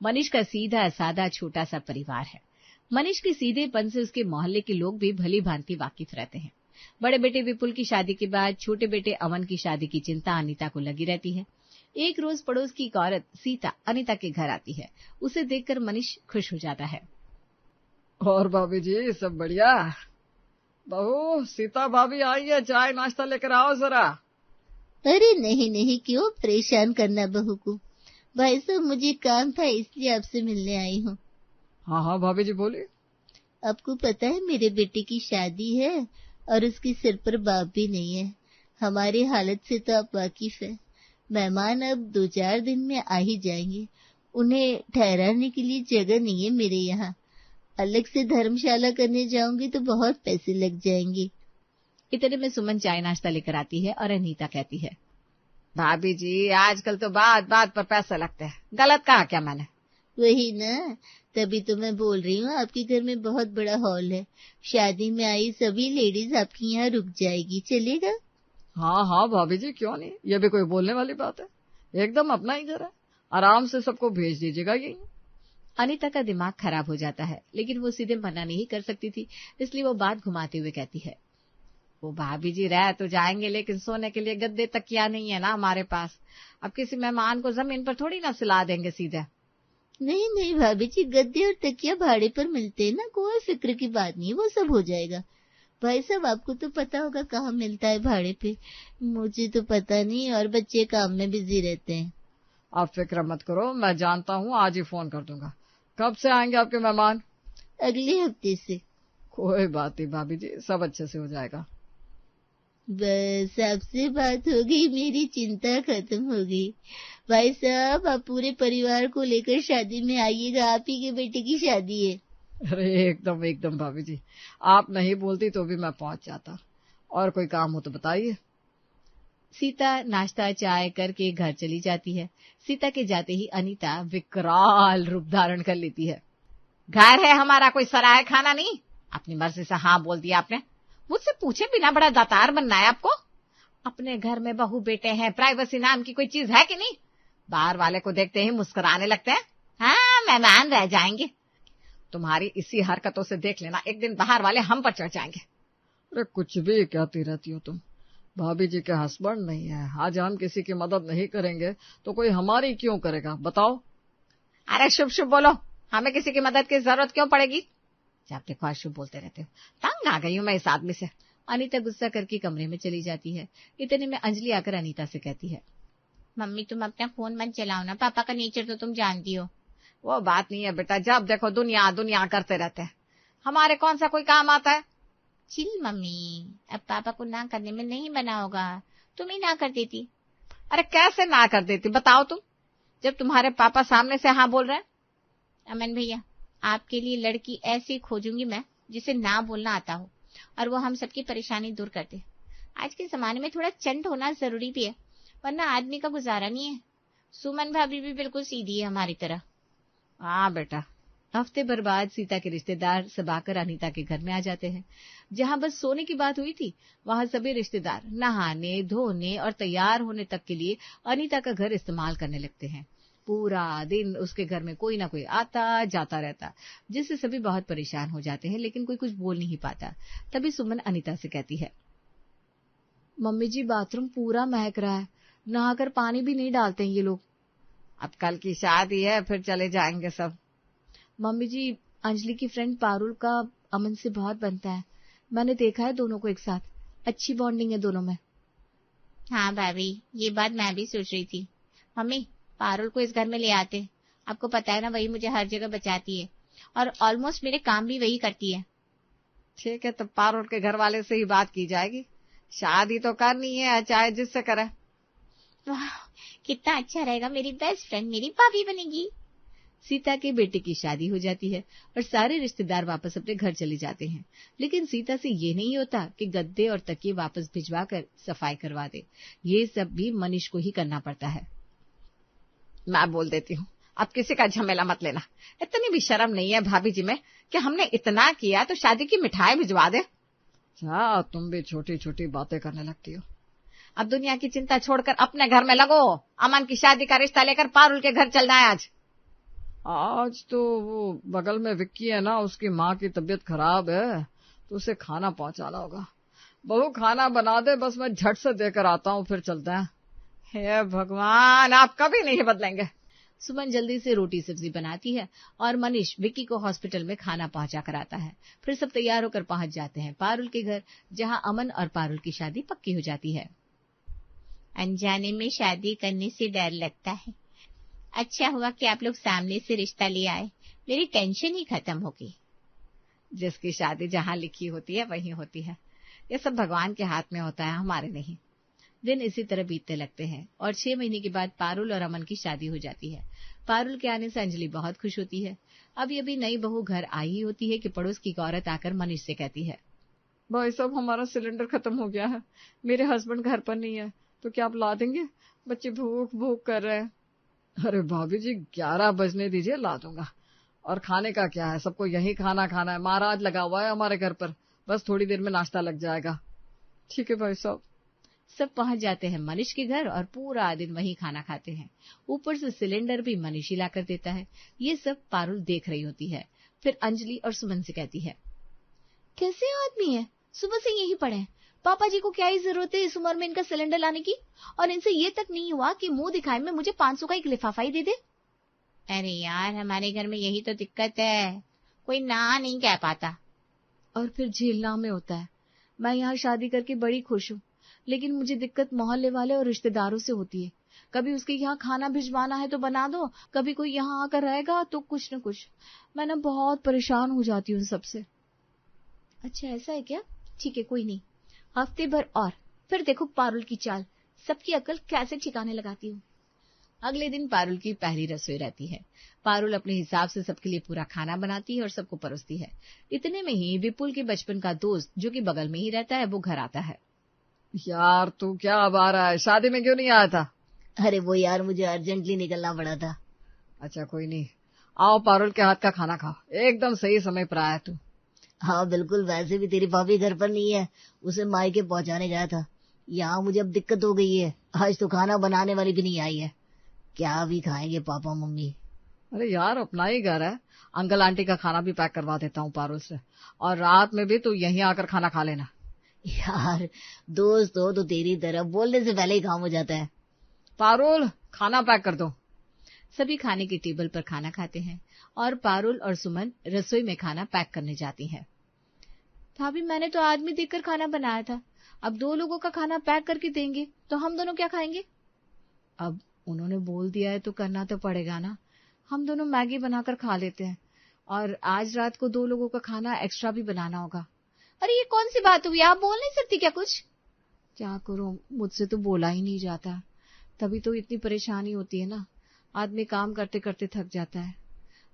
मनीष का सीधा सादा छोटा सा परिवार है। मनीष के सीधेपन से उसके मोहल्ले के लोग भी भली भांति वाकिफ रहते हैं। बड़े बेटे विपुल की शादी के बाद छोटे बेटे अमन की शादी की चिंता अनीता को लगी रहती है। एक रोज पड़ोस की एक औरत सीता अनीता के घर आती है। उसे देखकर मनीष खुश हो जाता है। और भाभी जी सब बढ़िया? बहू सीता भाभी आई है, चाय नाश्ता लेकर आओ जरा। अरे नहीं नहीं, क्यों परेशान करना बहू को। भाई साहब मुझे काम था इसलिए आपसे मिलने आई हूँ। हाँ हाँ भाभी जी बोलिए। आपको पता है मेरे बेटे की शादी है और उसके सिर पर बाप भी नहीं है। हमारी हालत से तो आप वाकिफ है। मेहमान अब 2-4 दिन में आ ही जाएंगे। उन्हें ठहराने के लिए जगह नहीं है मेरे यहाँ। अलग से धर्मशाला करने जाऊंगी तो बहुत पैसे लग जाएंगे। इतने में सुमन चाय नाश्ता लेकर आती है और अनीता कहती है, भाभी जी आजकल तो बात बात पर पैसा लगता है, गलत कहा क्या मैंने? वही ना, तभी तो मैं बोल रही हूँ आपके घर में बहुत बड़ा हॉल है। शादी में आई सभी लेडीज आपके यहाँ रुक जाएगी, चलेगा? हाँ हाँ भाभी जी क्यों नहीं, ये भी कोई बोलने वाली बात है। एकदम अपना ही घर है, आराम से सबको भेज दीजिएगा यही। अनीता का दिमाग खराब हो जाता है, लेकिन वो सीधे मना नहीं कर सकती थी, इसलिए वो बात घुमाते हुए कहती है, वो भाभी जी रह तो जाएंगे लेकिन सोने के लिए गद्दे तकिया नहीं है ना हमारे पास। अब किसी मेहमान को जमीन पर थोड़ी ना सिला देंगे सीधे। नहीं नहीं भाभी जी, गद्दे और तकिया भाड़े पर मिलते हैं ना, कोई फिक्र की बात नहीं, वो सब हो जाएगा। भाई साहब आपको तो पता होगा कहाँ मिलता है भाड़े पे। मुझे तो पता नहीं, और बच्चे काम में बिजी रहते हैं। आप फिक्र मत करो, मैं जानता हूँ, आज ही फोन कर दूंगा। कब से आएंगे आपके मेहमान? अगले हफ्ते से। कोई बात नहीं भाभी जी, सब अच्छे से हो जाएगा। बस आपसे बात हो गई, मेरी चिंता खत्म हो गई। भाई साहब आप पूरे परिवार को लेकर शादी में आइएगा, आप ही के बेटे की शादी है। अरे एकदम एकदम भाभी जी, आप नहीं बोलती तो भी मैं पहुंच जाता। और कोई काम हो तो बताइए। सीता नाश्ता चाय करके घर चली जाती है। सीता के जाते ही अनीता विकराल रूप धारण कर लेती है। घर है हमारा, कोई सराय खाना नहीं। अपनी मर्जी से हाँ बोल दिया आपने, मुझसे पूछे बिना बड़ा दातार बनना है आपको। अपने घर में बहू बेटे हैं, प्राइवेसी नाम की कोई चीज है कि नहीं? बाहर वाले को देखते ही मुस्कुराने लगते हैं। हाँ मेहमान रह जाएंगे। तुम्हारी इसी हरकतों से देख लेना एक दिन बाहर वाले हम पर चढ़ जाएंगे। अरे कुछ भी कहती रहती हो तुम। भाभी जी के हस्बैंड नहीं है, आज हम किसी की मदद नहीं करेंगे तो कोई हमारी क्यों करेगा बताओ? अरे शुभ शुभ बोलो, हमें किसी की मदद की जरूरत क्यों पड़ेगी? जब देखो शुभ बोलते रहते हो। तंग आ गई हूं मैं इस आदमी से। अनीता गुस्सा करके कमरे में चली जाती है। इतने में अंजलि आकर अनीता से कहती है, मम्मी तुम अपना फोन मत चलाओ ना, पापा का नेचर तो तुम जानती हो। वो बात नहीं है बेटा, जब देखो दुनिया दुनिया करते रहते हैं, हमारे कौन सा कोई काम आता है? चिल मम्मी, अब पापा को ना करने में नहीं बना होगा, तुम ही ना कर देती। अरे कैसे ना कर देती बताओ तुम, जब तुम्हारे पापा सामने से हाँ बोल रहे हैं। अमन भैया आपके लिए लड़की ऐसी खोजूंगी मैं जिसे ना बोलना आता हो और वो हम सबकी परेशानी दूर कर दे। आज के जमाने में थोड़ा चंट होना जरूरी भी है, वरना आदमी का गुजारा नहीं है। सुमन भाभी भी बिल्कुल सीधी है हमारी तरह। हाँ बेटा। हफ्ते भर बाद सीता के रिश्तेदार सब आकर अनीता के घर में आ जाते हैं। जहां बस सोने की बात हुई थी, वहां सभी रिश्तेदार नहाने धोने और तैयार होने तक के लिए अनीता का घर इस्तेमाल करने लगते हैं। पूरा दिन उसके घर में कोई ना कोई आता जाता रहता, जिससे सभी बहुत परेशान हो जाते हैं, लेकिन कोई कुछ बोल नहीं पाता। तभी सुमन अनीता से कहती है, मम्मी जी बाथरूम पूरा महक रहा है, नहाकर पानी भी नहीं डालते हैं ये लोग। अब कल की शादी है, फिर चले जाएंगे सब। मम्मी जी अंजलि की फ्रेंड पारुल का अमन से बहुत बनता है, मैंने देखा है दोनों को एक साथ, अच्छी बॉन्डिंग है दोनों में। हाँ भाभी ये बात मैं भी सोच रही थी। मम्मी पारुल को इस घर में ले आते, आपको पता है ना वही मुझे हर जगह बचाती है और ऑलमोस्ट मेरे काम भी वही करती है। ठीक है, तो पारुल के घर वाले से ही बात की जाएगी। शादी तो करनी है चाहे जिससे करे। वाह कितना अच्छा रहेगा, मेरी बेस्ट फ्रेंड मेरी भाभी बनेगी। सीता के बेटे की शादी हो जाती है और सारे रिश्तेदार वापस अपने घर चले जाते हैं, लेकिन सीता से ये नहीं होता कि गद्दे और तकिए वापस भिजवा कर सफाई करवा दे। ये सब भी मनीष को ही करना पड़ता है। मैं बोल देती हूँ, अब किसी का झमेला मत लेना। इतनी भी शर्म नहीं है भाभी जी में कि हमने इतना किया तो शादी की मिठाई भिजवा दे। क्या तुम भी छोटी छोटी बातें करने लगती हो। अब दुनिया की चिंता छोड़कर अपने घर में लगो। अमन की शादी का रिश्ता लेकर पारुल के घर चलना है आज। आज तो वो बगल में विक्की है ना, उसकी माँ की तबीयत खराब है तो उसे खाना पहुंचाना होगा। बहू खाना बना दे, बस मैं झट से देकर आता हूँ, फिर चलते हैं। हे भगवान, आप कभी नहीं बदलेंगे। सुमन जल्दी से रोटी सब्जी बनाती है और मनीष विक्की को हॉस्पिटल में खाना पहुंचा कर आता है। फिर सब तैयार होकर पहुंच जाते हैं पारुल के घर, जहां अमन और पारुल की शादी पक्की हो जाती है। अनजाने में शादी करने से डर लगता है। अच्छा हुआ कि आप लोग सामने से रिश्ता ले आए, मेरी टेंशन ही खत्म हो गई। जिसकी शादी जहां लिखी होती है वहीं होती है। ये सब भगवान के हाथ में होता है, हमारे नहीं। दिन इसी तरह बीतने लगते हैं और 6 महीने के बाद पारुल और अमन की शादी हो जाती है। पारुल के आने से अंजलि बहुत खुश होती है। अभी अभी नई बहू घर आई ही होती है कि पड़ोस की एक औरत आकर मनीष से कहती है, भाई साहब, हमारा सिलेंडर खत्म हो गया है, मेरे हस्बैंड घर पर नहीं है, तो क्या आप ला देंगे? बच्चे भूख भूख कर रहे हैं। अरे भाभी जी, 11 बजने दीजिए, ला दूंगा। और खाने का क्या है, सबको यही खाना खाना है, महाराज लगा हुआ है हमारे घर पर, बस थोड़ी देर में नाश्ता लग जाएगा। ठीक है भाई साहब। सब पहुंच जाते हैं मनीष के घर और पूरा दिन वहीं खाना खाते हैं। ऊपर से सिलेंडर भी मनीष ही लाकर देता है। ये सब पारुल देख रही होती है। फिर अंजलि और सुमन से कहती है, कैसे आदमी है, सुबह से यही पड़े हैं। पापा जी को क्या ही जरूरत है इस उम्र में इनका सिलेंडर लाने की, और इनसे ये तक नहीं हुआ कि मुंह दिखाए में मुझे 500 का एक लिफाफा ही दे दे। अरे यार, हमारे घर में यही तो दिक्कत है, कोई ना नहीं कह पाता। और फिर झेलना में होता है। मैं यहाँ शादी करके बड़ी खुश हूँ, लेकिन मुझे दिक्कत मोहल्ले वाले और रिश्तेदारों से होती है। कभी उसके यहाँ खाना भिजवाना है तो बना दो, कभी कोई यहाँ आकर रहेगा तो कुछ न कुछ। मैं ना बहुत परेशान हो जाती हूँ सबसे। अच्छा ऐसा है क्या? ठीक है, कोई नहीं, हफ्ते भर और फिर देखो पारुल की चाल, सबकी अकल कैसे ठिकाने लगाती हूँ। अगले दिन पारुल की पहली रसोई रहती है। पारुल अपने हिसाब से सबके लिए पूरा खाना बनाती है और सबको परोसती है। इतने में ही विपुल के बचपन का दोस्त, जो कि बगल में ही रहता है, वो घर आता है। यार तू क्या अब आ रहा है, शादी में क्यों नहीं आया था? अरे वो यार, मुझे अर्जेंटली निकलना पड़ा था। अच्छा कोई नहीं, आओ पारुल के हाथ का खाना खाओ, एकदम सही समय पर आया तू। हाँ बिल्कुल, वैसे भी तेरी भाभी घर पर नहीं है, उसे मायके पहुंचाने गया था। यहाँ मुझे अब दिक्कत हो गई है, आज तो खाना बनाने वाली भी नहीं आई है। क्या भी खाएंगे पापा मम्मी। अरे यार, अपना ही घर है, अंकल आंटी का खाना भी पैक करवा देता हूँ पारुल से, और रात में भी तू यहीं आकर खाना खा लेना। यार दोस्त हो तो तेरी तरफ बोलने से पहले ही काम हो जाता है। पारुल, खाना पैक कर दो। सभी खाने के टेबल पर खाना खाते हैं और पारुल और सुमन रसोई में खाना पैक करने जाती हैं। भाभी, मैंने तो आदमी देखकर खाना बनाया था, अब 2 लोगों का खाना पैक करके देंगे तो हम दोनों क्या खाएंगे? अब उन्होंने बोल दिया है तो करना तो पड़ेगा ना। हम दोनों मैगी बनाकर खा लेते हैं और आज रात को 2 लोगों का खाना एक्स्ट्रा भी बनाना होगा। अरे ये कौन सी बात हुई, आप बोल नहीं सकती क्या कुछ? क्या करूं, मुझसे तो बोला ही नहीं जाता, तभी तो इतनी परेशानी होती है ना, आदमी काम करते करते थक जाता है।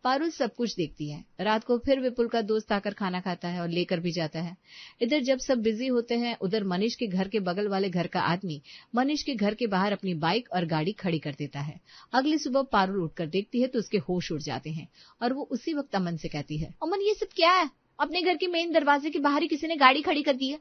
पारुल सब कुछ देखती है। रात को फिर विपुल का दोस्त आकर खाना खाता है और लेकर भी जाता है। इधर जब सब बिजी होते हैं, उधर मनीष के घर के बगल वाले घर का आदमी मनीष के घर के बाहर अपनी बाइक और गाड़ी खड़ी कर देता है। अगली सुबह पारुल उठकर देखती है तो उसके होश उड़ जाते हैं और वो उसी वक्त अमन से कहती है, अमन ये सब क्या है, अपने घर के मेन दरवाजे के बाहर ही किसी ने गाड़ी खड़ी कर दी है।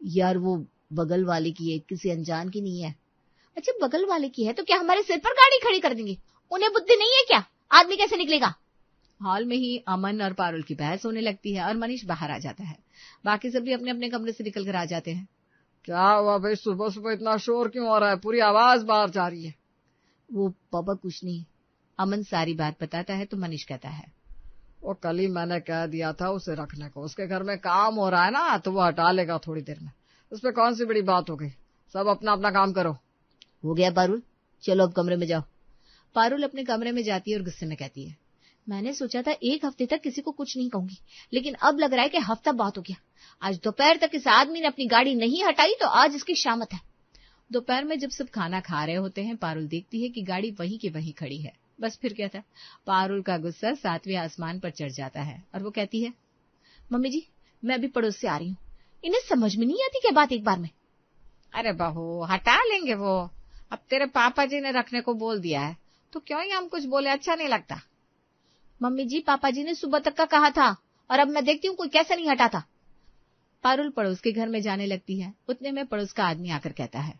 यार वो बगल वाले की है, किसी अनजान की नहीं है। अच्छा बगल वाले की है तो क्या हमारे सिर पर गाड़ी खड़ी कर देंगे? उन्हें बुद्धि नहीं है क्या? आदमी कैसे निकलेगा? हॉल में ही अमन और पारुल की बहस होने लगती है और मनीष बाहर आ जाता है। बाकी सभी अपने अपने कमरे से निकल कर आ जाते हैं। क्या हुआ भाई, सुबह सुबह इतना शोर क्यों हो रहा है, पूरी आवाज बाहर जा रही है। वो पापा कुछ नहीं। अमन सारी बात बताता है तो मनीष कहता है, वो कल ही मैंने कह दिया था उसे रखने को, उसके घर में काम हो रहा है ना, तो वो हटा लेगा थोड़ी देर में, उसपे कौन सी बड़ी बात हो गई। सब अपना अपना काम करो। हो गया पारुल, चलो अब कमरे में जाओ। पारुल अपने कमरे में जाती है और गुस्से में कहती है, मैंने सोचा था 1 हफ्ते तक किसी को कुछ नहीं कहूंगी, लेकिन अब लग रहा है कि हफ्ता बहुत हो गया। आज दोपहर तक इस आदमी ने अपनी गाड़ी नहीं हटाई तो आज इसकी शामत है। दोपहर में जब सब खाना खा रहे होते हैं, पारुल देखती है कि गाड़ी वहीं की वहीं खड़ी है। बस फिर क्या था, पारुल का गुस्सा 7वें आसमान पर चढ़ जाता है और वो कहती है, मम्मी जी मैं अभी पड़ोस से आ रही हूँ, इन्हें समझ में नहीं आती क्या बात एक बार में। अरे बहू, हटा लेंगे वो, अब तेरे पापा जी ने रखने को बोल दिया है तो क्यों ही हम कुछ बोले, अच्छा नहीं लगता। मम्मी जी पापा जी ने सुबह तक का कहा था और अब मैं देखती हूँ कोई कैसे नहीं हटाता। पारुल पड़ोस के घर में जाने लगती है। उतने में पड़ोस का आदमी आकर कहता है,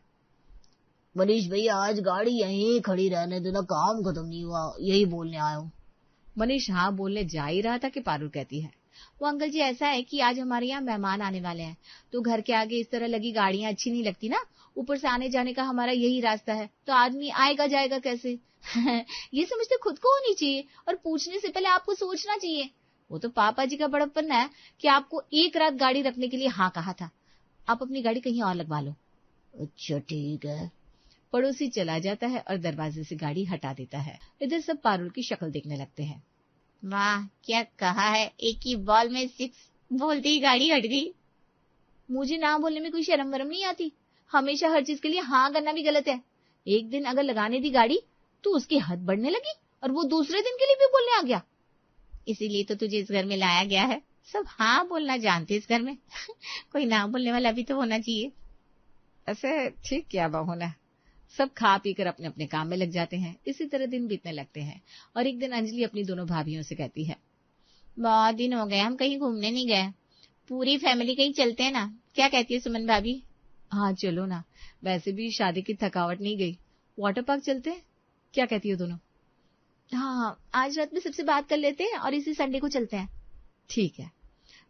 मनीष भैया आज गाड़ी यहीं खड़ी रहने देना, काम खत्म नहीं हुआ, यही बोलने आया हूँ। मनीष हाँ बोलने जा ही रहा था कि पारुल कहती है, वो अंकल जी ऐसा है कि आज हमारे यहाँ मेहमान आने वाले हैं, तो घर के आगे इस तरह लगी गाड़ियां अच्छी नहीं लगती ना, ऊपर से आने जाने का हमारा यही रास्ता है, तो आदमी आएगा जाएगा कैसे? ये समझ तो खुद को होनी चाहिए और पूछने से पहले आपको सोचना चाहिए। वो तो पापा जी का बड़प्पन है कि आपको एक रात गाड़ी रखने के लिए हाँ कहा था, आप अपनी गाड़ी कहीं और लगवा लो। अच्छा ठीक है। पड़ोसी चला जाता है और दरवाजे से गाड़ी हटा देता है। इधर सब पारुल की शक्ल देखने लगते हैं। वाह क्या कहा है, एक ही बॉल में 6 बोलते ही गाड़ी हट गई। मुझे ना बोलने में कोई शर्म वरम नहीं आती, हमेशा हर चीज के लिए हाँ करना भी गलत है। एक दिन अगर लगाने दी गाड़ी तो उसकी हद बढ़ने लगी और वो दूसरे दिन के लिए भी बोलने आ गया। इसीलिए तो तुझे इस घर में लाया गया है, सब हाँ बोलना जानते इस घर में। कोई ना बोलने वाला भी तो होना चाहिए। ऐसे ठीक किया बहू ने। सब खा पी कर अपने अपने काम में लग जाते हैं। इसी तरह दिन बीतने लगते हैं और एक दिन अंजलि अपनी दोनों भाभियों से कहती है, बहुत दिन हो गए हम कहीं घूमने नहीं गए, पूरी फैमिली कहीं चलते हैं ना, क्या कहती है सुमन भाभी? हाँ चलो ना, वैसे भी शादी की थकावट नहीं गई, वाटर पार्क चलते हैं, क्या कहती हो दोनों? हाँ आज रात में सबसे बात कर लेते हैं और इसी संडे को चलते हैं। ठीक है।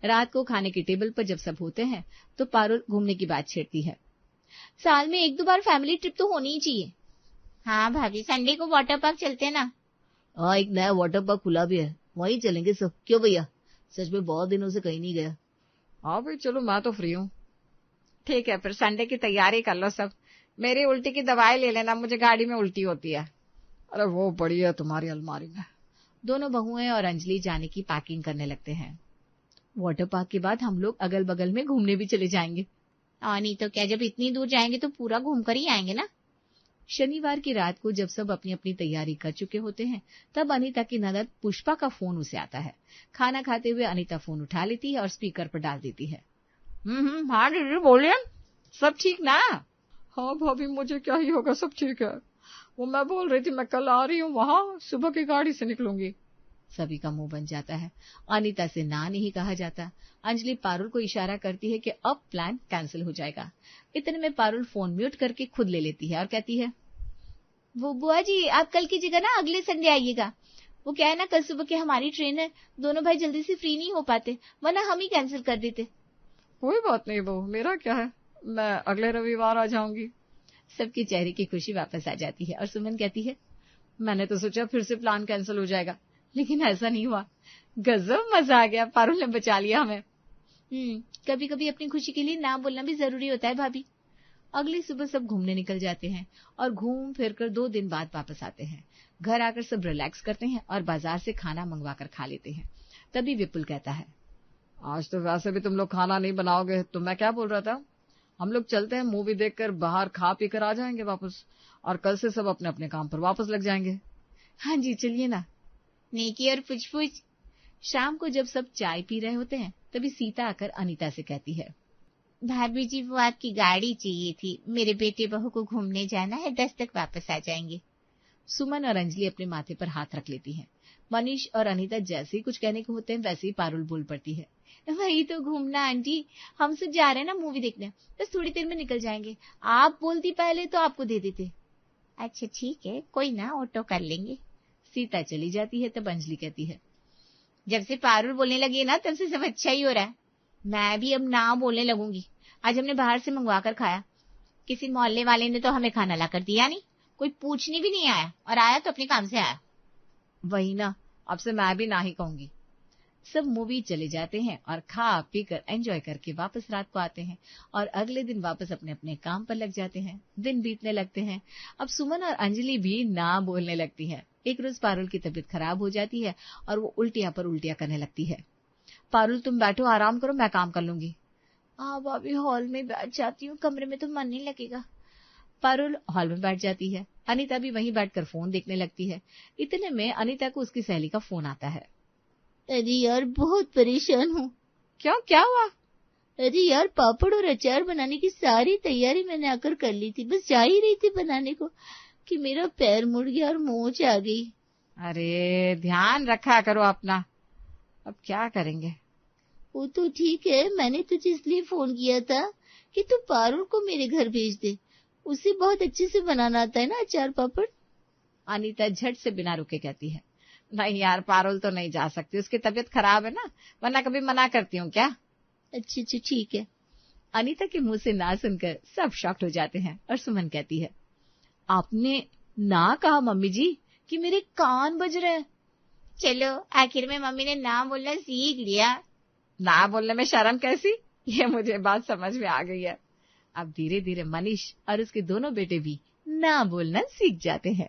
रात को खाने की टेबल पर जब सब होते हैं तो पारुल घूमने की बात छेड़ती है। साल में 1-2 बार फैमिली ट्रिप तो होनी ही चाहिए। हाँ भाभी संडे को वाटर पार्क चलते हैं ना। हाँ एक नया वाटर पार्क खुला भी है, वहीं चलेंगे सब। क्यों भैया, सच में बहुत दिनों से कहीं नहीं गया। हाँ भाई चलो, मैं तो फ्री हूँ। ठीक है फिर संडे की तैयारी कर लो सब। मेरी उल्टी की दवाई ले लेना, मुझे गाड़ी में उल्टी होती है। अरे वो पड़ी है तुम्हारी अलमारी में। दोनों बहुएं और अंजलि जाने की पैकिंग करने लगते हैं। वाटर पार्क के बाद हम लोग अगल बगल में घूमने भी चले जाएंगे। और नहीं तो क्या, जब इतनी दूर जाएंगे तो पूरा घूम कर ही आएंगे ना। शनिवार की रात को जब सब अपनी अपनी तैयारी कर चुके होते हैं तब अनीता की ननद पुष्पा का फोन उसे आता है। खाना खाते हुए अनीता फोन उठा लेती है और स्पीकर पर डाल देती है। हाँ दीदी बोलिए, सब ठीक ना? हाँ भाभी मुझे क्या ही होगा, सब ठीक है। वो मैं बोल रही थी मैं कल आ रही हूँ, वहां सुबह की गाड़ी से निकलूंगी। सभी का मुंह बन जाता है। अनीता से ना नहीं कहा जाता। अंजलि पारुल को इशारा करती है कि अब प्लान कैंसिल हो जाएगा। इतने में पारुल फोन म्यूट करके खुद ले लेती है और कहती है, वो बुआ जी आप कल की जगह ना अगले संडे आइएगा। वो क्या है ना, कल सुबह की हमारी ट्रेन है, दोनों भाई जल्दी से फ्री नहीं हो पाते, वरना हम ही कैंसिल कर देते। कोई बात नहीं बहू, मेरा क्या है, मैं अगले रविवार आ जाऊंगी। सबके चेहरे की खुशी वापस आ जाती है और सुमन कहती है, मैंने तो सोचा फिर से प्लान कैंसिल हो जाएगा, लेकिन ऐसा नहीं हुआ। गजब मजा आ गया, पारुल ने बचा लिया हमें। कभी कभी अपनी खुशी के लिए ना बोलना भी जरूरी होता है भाभी। अगली सुबह सब घूमने निकल जाते हैं और घूम फिर कर 2 दिन बाद वापस आते हैं। घर आकर सब रिलैक्स करते हैं और बाजार से खाना मंगवा कर खा लेते हैं। तभी विपुल कहता है, आज तो वैसे भी तुम लोग खाना नहीं बनाओगे, तो मैं क्या बोल रहा था, हम लोग चलते हैं मूवी देखकर बाहर खा पी कर आ जाएंगे वापस, और कल से सब अपने अपने काम पर वापस लग जाएंगे। हाँ जी चलिए ना। नेकी और पुछ। शाम को जब सब चाय पी रहे होते हैं तभी सीता आकर अनीता से कहती है, भाभी जी वो आपकी गाड़ी चाहिए थी, मेरे बेटे बहू को घूमने जाना है, 10 तक वापस आ जाएंगे। सुमन और अंजलि अपने माथे पर हाथ रख लेती हैं। मनीष और अनीता जैसे ही कुछ कहने को होते हैं वैसे ही पारुल बोल पड़ती है, वही तो घूमना आंटी, हम सब जा रहे हैं ना मूवी देखने, बस थोड़ी देर में निकल जाएंगे, आप बोलती पहले तो आपको दे देते। अच्छा ठीक है, कोई ना, ऑटो कर लेंगे। सीता चली जाती है तब अंजलि कहती है, जब से पारुल बोलने लगी है ना तब से सब अच्छा ही हो रहा है। मैं भी अब ना बोलने लगूंगी। आज हमने बाहर से मंगवा कर खाया, किसी मोहल्ले वाले ने तो हमें खाना ला कर दिया नहीं, कोई पूछने भी नहीं आया, और आया तो अपने काम से आया। वही ना, अब से मैं भी ना ही कहूंगी। सब मूवी चले जाते हैं और खा पी कर एंजॉय करके वापस रात को आते हैं और अगले दिन वापस अपने अपने काम पर लग जाते हैं। दिन बीतने लगते हैं। अब सुमन और अंजलि भी ना बोलने लगती है। एक रोज पारुल की तबीयत खराब हो जाती है और वो उल्टियां पर उल्टियां करने लगती है। पारुल तुम बैठो, आराम करो, मैं काम कर लूंगी। हाँ भाभी हॉल में बैठ जाती हूँ, कमरे में तो मन नहीं लगेगा। पारुल हॉल में बैठ जाती है। अनीता भी वहीं बैठकर फोन देखने लगती है। इतने में अनीता को उसकी सहेली का फोन आता है। अरे यार बहुत परेशान हूँ। क्यों, क्या हुआ? अरे यार पापड़ और अचार बनाने की सारी तैयारी मैंने आकर कर ली थी, बस जा ही रही थी बनाने को कि मेरा पैर मुड़ गया और मोच आ गई। अरे ध्यान रखा करो अपना, अब क्या करेंगे। वो तो ठीक है, मैंने तुझे इसलिए फोन किया था कि तू पारुल को मेरे घर भेज दे, उसे बहुत अच्छे से बनाना आता है ना अचार पापड़। अनीता झट से बिना रुके कहती है। नहीं यार, पारुल तो नहीं जा सकती, उसकी तबीयत खराब है ना, वरना कभी मना करती हूँ क्या। अच्छा अच्छा ठीक है। अनीता के मुंह से ना सुनकर सब शॉक्ड हो जाते हैं और सुमन कहती है, आपने ना कहा मम्मी जी कि मेरे कान बज रहे हैं। चलो आखिर में मम्मी ने ना बोलना सीख लिया। ना बोलने में शर्म कैसी, ये मुझे बात समझ में आ गई है। अब धीरे धीरे मनीष और उसके दोनों बेटे भी ना बोलना सीख जाते हैं।